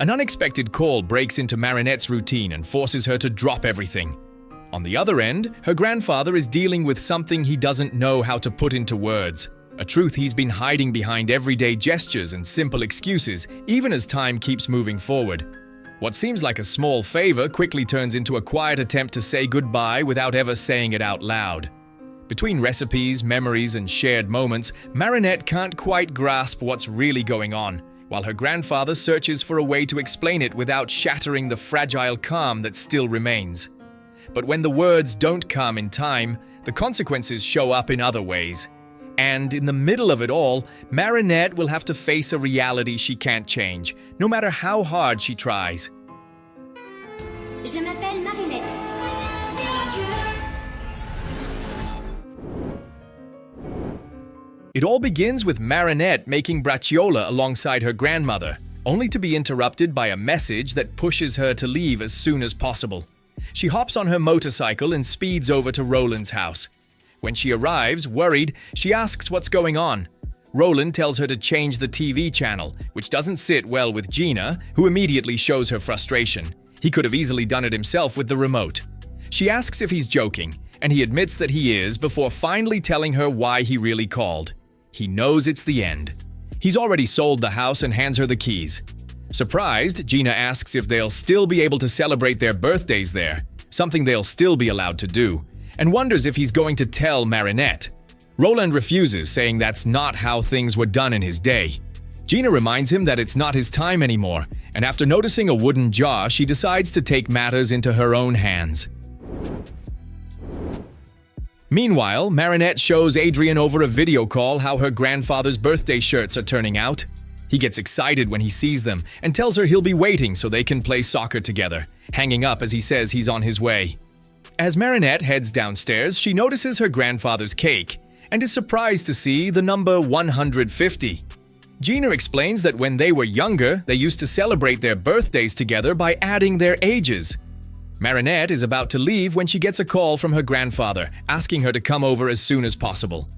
An unexpected call breaks into Marinette's routine and forces her to drop everything. On the other end, her grandfather is dealing with something he doesn't know how to put into words, a truth he's been hiding behind everyday gestures and simple excuses, even as time keeps moving forward. What seems like a small favor quickly turns into a quiet attempt to say goodbye without ever saying it out loud. Between recipes, memories, and shared moments, Marinette can't quite grasp what's really going on, while her grandfather searches for a way to explain it without shattering the fragile calm that still remains. But when the words don't come in time, the consequences show up in other ways. And in the middle of it all, Marinette will have to face a reality she can't change, no matter how hard she tries. Je m'appelle Marinette. It all begins with Marinette making braciole alongside her grandmother, only to be interrupted by a message that pushes her to leave as soon as possible. She hops on her motorcycle and speeds over to Roland's house. When she arrives, worried, she asks what's going on. Roland tells her to change the TV channel, which doesn't sit well with Gina, who immediately shows her frustration. He could have easily done it himself with the remote. She asks if he's joking, and he admits that he is before finally telling her why he really called. He knows it's the end. He's already sold the house and hands her the keys. Surprised, Gina asks if they'll still be able to celebrate their birthdays there, something they'll still be allowed to do, and wonders if he's going to tell Marinette. Roland refuses, saying that's not how things were done in his day. Gina reminds him that it's not his time anymore, and after noticing a wooden jar, she decides to take matters into her own hands. Meanwhile, Marinette shows Adrien over a video call how her grandfather's birthday shirts are turning out. He gets excited when he sees them and tells her he'll be waiting so they can play soccer together, hanging up as he says he's on his way. As Marinette heads downstairs, she notices her grandfather's cake and is surprised to see the number 150. Gina explains that when they were younger, they used to celebrate their birthdays together by adding their ages. Marinette is about to leave when she gets a call from her grandfather, asking her to come over as soon as possible.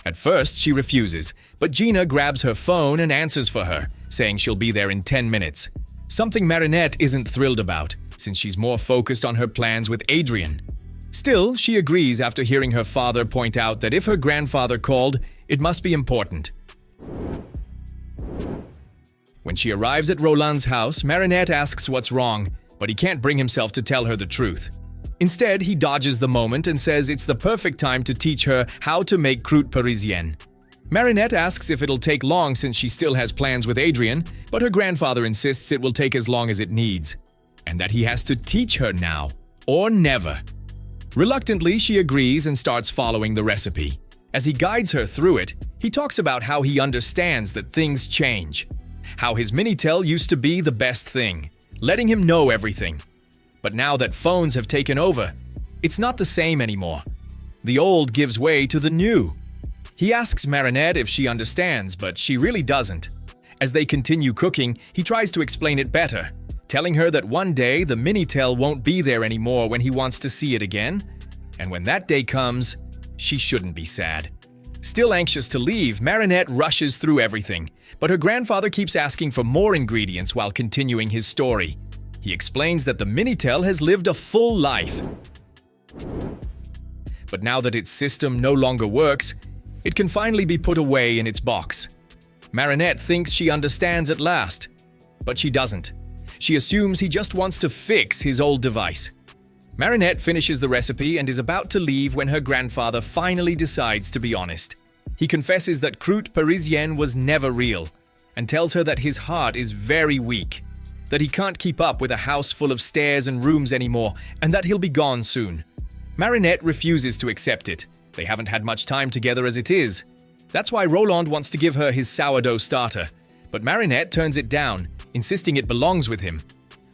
At first, she refuses, but Gina grabs her phone and answers for her, saying she'll be there in 10 minutes. Something Marinette isn't thrilled about, since she's more focused on her plans with Adrien. Still, she agrees after hearing her father point out that if her grandfather called, it must be important. When she arrives at Roland's house, Marinette asks what's wrong, but he can't bring himself to tell her the truth. Instead, he dodges the moment and says it's the perfect time to teach her how to make croûte parisienne. Marinette asks if it'll take long since she still has plans with Adrien, but her grandfather insists it will take as long as it needs, and that he has to teach her now, or never. Reluctantly, she agrees and starts following the recipe. As he guides her through it, he talks about how he understands that things change, how his Minitel used to be the best thing, letting him know everything. But now that phones have taken over, it's not the same anymore. The old gives way to the new. He asks Marinette if she understands, but she really doesn't. As they continue cooking, he tries to explain it better, telling her that one day the Minitel won't be there anymore when he wants to see it again. And when that day comes, she shouldn't be sad. Still anxious to leave, Marinette rushes through everything, but her grandfather keeps asking for more ingredients while continuing his story. He explains that the Minitel has lived a full life. But now that its system no longer works, it can finally be put away in its box. Marinette thinks she understands at last, but she doesn't. She assumes he just wants to fix his old device. Marinette finishes the recipe and is about to leave when her grandfather finally decides to be honest. He confesses that croûte parisienne was never real, and tells her that his heart is very weak, that he can't keep up with a house full of stairs and rooms anymore, and that he'll be gone soon. Marinette refuses to accept it. They haven't had much time together as it is. That's why Roland wants to give her his sourdough starter, but Marinette turns it down, insisting it belongs with him.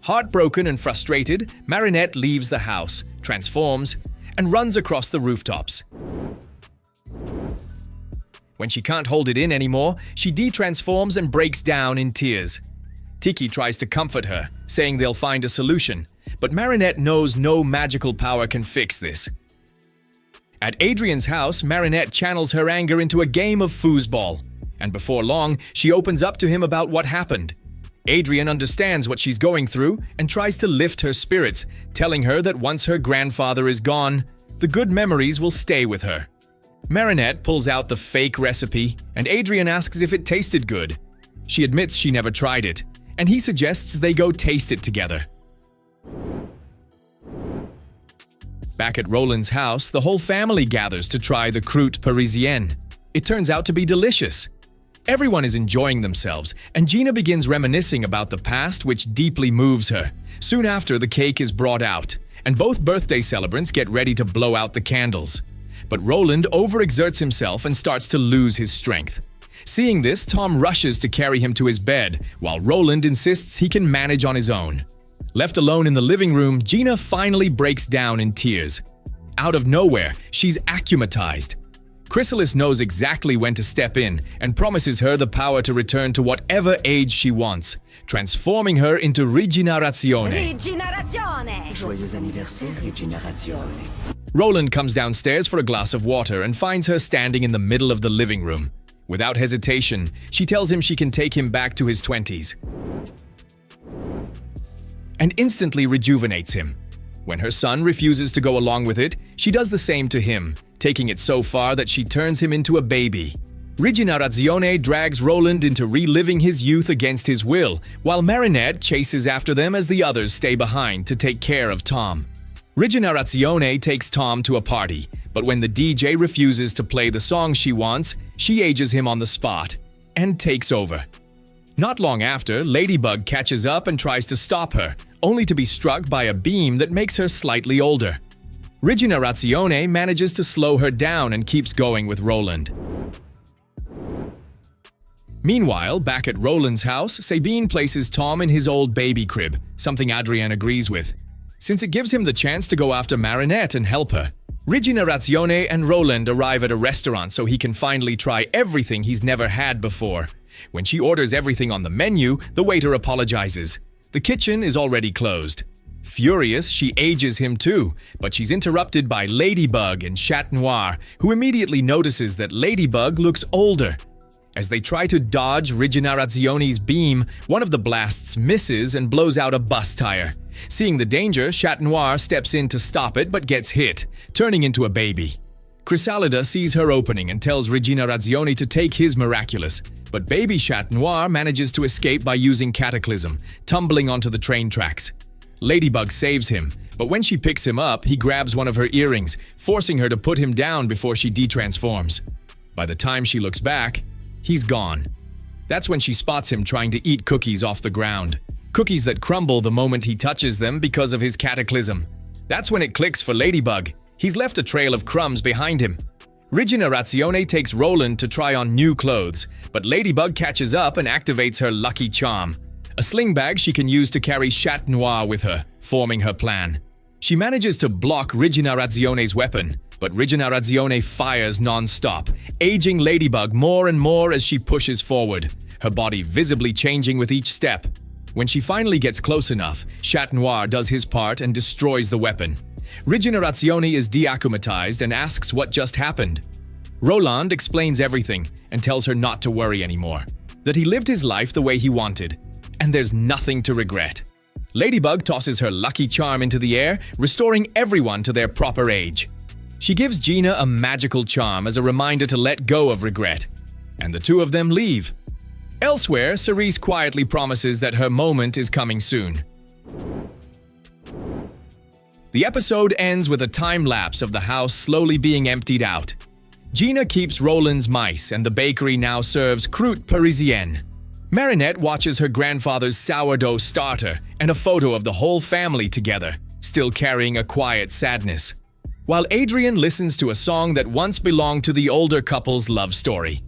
Heartbroken and frustrated, Marinette leaves the house, transforms, and runs across the rooftops. When she can't hold it in anymore, she de-transforms and breaks down in tears. Tiki tries to comfort her, saying they'll find a solution, but Marinette knows no magical power can fix this. At Adrien's house, Marinette channels her anger into a game of foosball, and before long, she opens up to him about what happened. Adrian understands what she's going through and tries to lift her spirits, telling her that once her grandfather is gone, the good memories will stay with her. Marinette pulls out the fake recipe, and Adrian asks if it tasted good. She admits she never tried it, and he suggests they go taste it together. Back at Roland's house, the whole family gathers to try the croûte parisienne. It turns out to be delicious. Everyone is enjoying themselves, and Gina begins reminiscing about the past, which deeply moves her. Soon after, the cake is brought out, and both birthday celebrants get ready to blow out the candles. But Roland overexerts himself and starts to lose his strength. Seeing this, Tom rushes to carry him to his bed, while Roland insists he can manage on his own. Left alone in the living room, Gina finally breaks down in tears. Out of nowhere, she's akumatized. Chrysalis knows exactly when to step in and promises her the power to return to whatever age she wants, transforming her into Rigenerazione. Joyeux anniversaire, Rigenerazione. Roland comes downstairs for a glass of water and finds her standing in the middle of the living room. Without hesitation, she tells him she can take him back to his 20s and instantly rejuvenates him. When her son refuses to go along with it, she does the same to him, taking it so far that she turns him into a baby. Rigenerazione drags Roland into reliving his youth against his will, while Marinette chases after them as the others stay behind to take care of Tom. Rigenerazione takes Tom to a party, but when the DJ refuses to play the song she wants, she ages him on the spot and takes over. Not long after, Ladybug catches up and tries to stop her, only to be struck by a beam that makes her slightly older. Rigenerazione manages to slow her down and keeps going with Roland. Meanwhile, back at Roland's house, Sabine places Tom in his old baby crib, something Adrien agrees with, since it gives him the chance to go after Marinette and help her. Rigenerazione and Roland arrive at a restaurant so he can finally try everything he's never had before. When she orders everything on the menu, the waiter apologizes. The kitchen is already closed. Furious, she ages him too, but she's interrupted by Ladybug and Chat Noir, who immediately notices that Ladybug looks older. As they try to dodge Rigenerazione's beam, one of the blasts misses and blows out a bus tire. Seeing the danger, Chat Noir steps in to stop it but gets hit, turning into a baby. Chrysalida sees her opening and tells Rigenerazione to take his Miraculous, but baby Chat Noir manages to escape by using Cataclysm, tumbling onto the train tracks. Ladybug saves him, but when she picks him up, he grabs one of her earrings, forcing her to put him down before she detransforms. By the time she looks back, he's gone. That's when she spots him trying to eat cookies off the ground. Cookies that crumble the moment he touches them because of his Cataclysm. That's when it clicks for Ladybug. He's left a trail of crumbs behind him. Rigenerazione takes Roland to try on new clothes, but Ladybug catches up and activates her lucky charm. A sling bag she can use to carry Chat Noir with her, forming her plan. She manages to block Rigenerazione's weapon, but Rigenerazione fires non-stop, aging Ladybug more and more as she pushes forward, her body visibly changing with each step. When she finally gets close enough, Chat Noir does his part and destroys the weapon. Rigenerazione is deakumatized and asks what just happened. Roland explains everything and tells her not to worry anymore, that he lived his life the way he wanted, and there's nothing to regret. Ladybug tosses her lucky charm into the air, restoring everyone to their proper age. She gives Gina a magical charm as a reminder to let go of regret, and the two of them leave. Elsewhere, Cerise quietly promises that her moment is coming soon. The episode ends with a time-lapse of the house slowly being emptied out. Gina keeps Roland's mice, and the bakery now serves croûte parisienne. Marinette watches her grandfather's sourdough starter and a photo of the whole family together, still carrying a quiet sadness, while Adrien listens to a song that once belonged to the older couple's love story.